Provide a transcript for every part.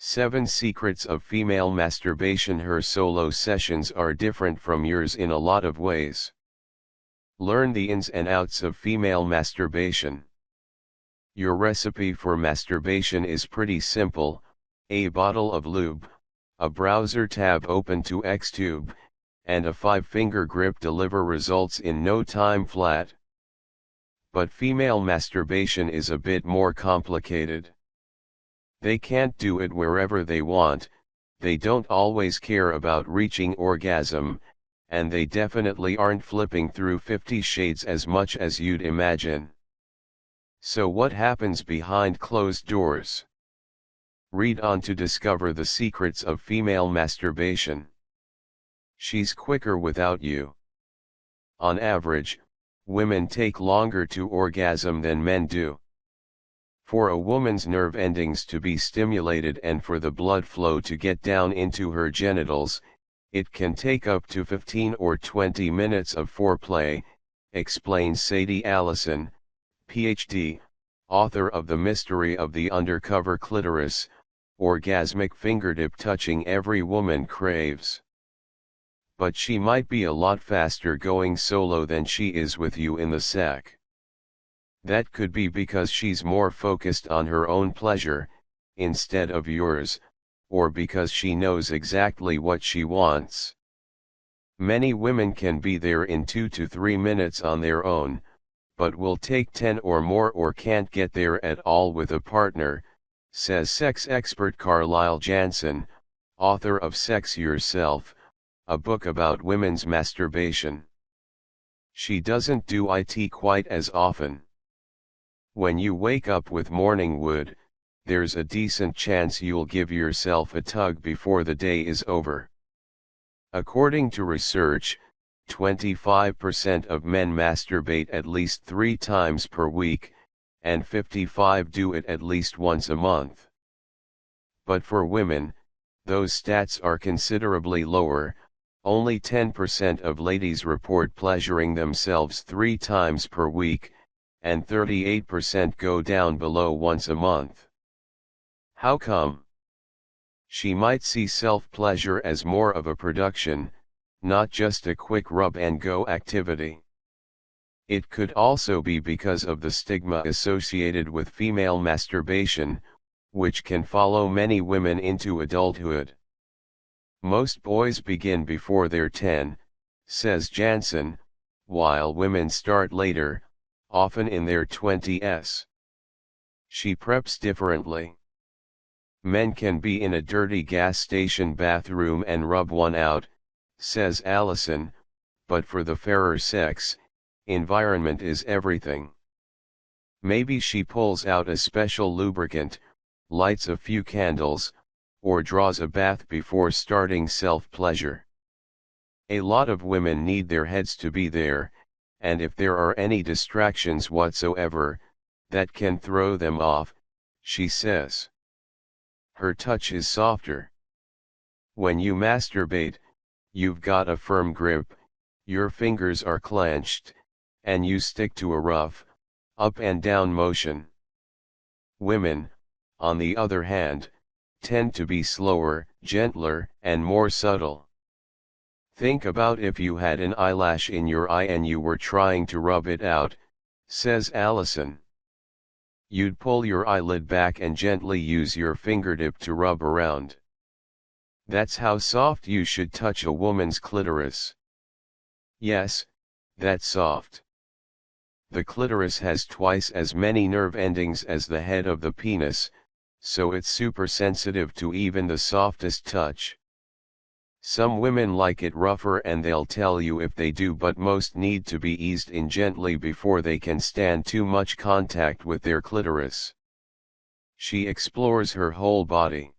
7 Secrets of Female Masturbation. Her solo sessions are different from yours in a lot of ways. Learn the ins and outs of female masturbation. Your recipe for masturbation is pretty simple: a bottle of lube, a browser tab open to Xtube, and a 5-finger grip deliver results in no time flat. But female masturbation is a bit more complicated. They can't do it wherever they want, they don't always care about reaching orgasm, and they definitely aren't flipping through 50 Shades as much as you'd imagine. So what happens behind closed doors? Read on to discover the secrets of female masturbation. She's quicker without you. On average, women take longer to orgasm than men do. For a woman's nerve endings to be stimulated and for the blood flow to get down into her genitals, it can take up to 15 or 20 minutes of foreplay, explains Sadie Allison, Ph.D., author of The Mystery of the Undercover Clitoris, Orgasmic Fingertip Touching Every Woman Craves. But she might be a lot faster going solo than she is with you in the sack. That could be because she's more focused on her own pleasure, instead of yours, or because she knows exactly what she wants. Many women can be there in 2 to 3 minutes on their own, but will take 10 or more or can't get there at all with a partner, says sex expert Carlisle Jansen, author of Sex Yourself, a book about women's masturbation. She doesn't do it quite as often. When you wake up with morning wood, there's a decent chance you'll give yourself a tug before the day is over. According to research, 25% of men masturbate at least 3 times per week, and 55% do it at least once a month. But for women, those stats are considerably lower. Only 10% of ladies report pleasuring themselves 3 times per week, and 38% go down below once a month. How come? She might see self-pleasure as more of a production, not just a quick rub-and-go activity. It could also be because of the stigma associated with female masturbation, which can follow many women into adulthood. Most boys begin before they're 10, says Jansen, while women start later, often in their 20s. She preps differently. Men can be in a dirty gas station bathroom and rub one out, says Allison, but for the fairer sex, environment is everything. Maybe she pulls out a special lubricant, lights a few candles, or draws a bath before starting self-pleasure. A lot of women need their heads to be there, and if there are any distractions whatsoever, that can throw them off, she says. Her touch is softer. When you masturbate, you've got a firm grip, your fingers are clenched, and you stick to a rough, up and down motion. Women, on the other hand, tend to be slower, gentler, and more subtle. Think about if you had an eyelash in your eye and you were trying to rub it out, says Allison. You'd pull your eyelid back and gently use your fingertip to rub around. That's how soft you should touch a woman's clitoris. Yes, that's soft. The clitoris has twice as many nerve endings as the head of the penis, so it's super sensitive to even the softest touch. Some women like it rougher and they'll tell you if they do, but most need to be eased in gently before they can stand too much contact with their clitoris. She explores her whole body.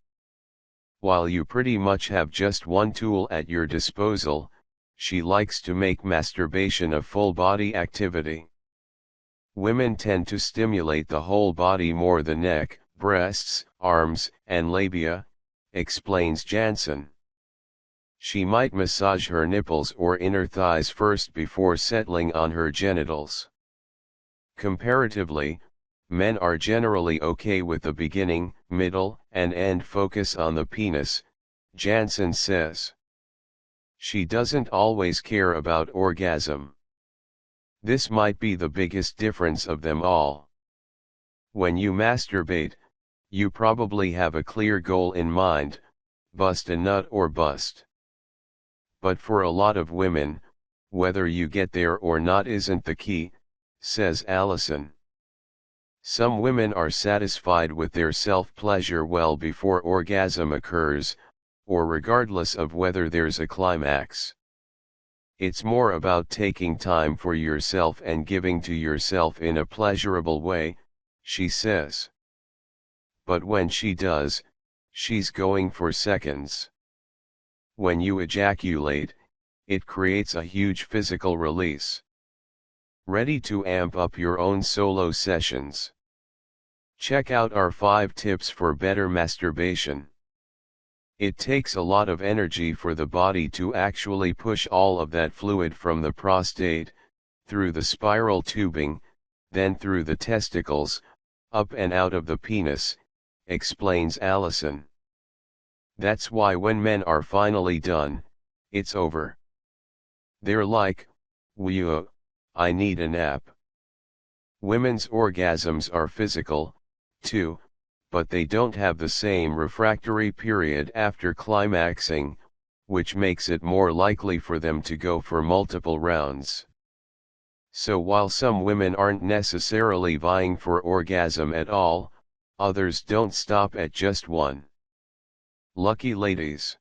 While you pretty much have just one tool at your disposal, she likes to make masturbation a full-body activity. Women tend to stimulate the whole body more: the neck, breasts, arms, and labia, explains Jansen. She might massage her nipples or inner thighs first before settling on her genitals. Comparatively, men are generally okay with the beginning, middle, and end focus on the penis, Jansen says. She doesn't always care about orgasm. This might be the biggest difference of them all. When you masturbate, you probably have a clear goal in mind, bust a nut or bust. But for a lot of women, whether you get there or not isn't the key, says Allison. Some women are satisfied with their self-pleasure well before orgasm occurs, or regardless of whether there's a climax. It's more about taking time for yourself and giving to yourself in a pleasurable way, she says. But when she does, she's going for seconds. When you ejaculate, it creates a huge physical release. Ready to amp up your own solo sessions? Check out our 5 tips for better masturbation. It takes a lot of energy for the body to actually push all of that fluid from the prostate, through the spiral tubing, then through the testicles, up and out of the penis, explains Allison. That's why when men are finally done, it's over. They're like, "Whew, I need a nap." Women's orgasms are physical, too, but they don't have the same refractory period after climaxing, which makes it more likely for them to go for multiple rounds. So while some women aren't necessarily vying for orgasm at all, others don't stop at just one. Lucky ladies.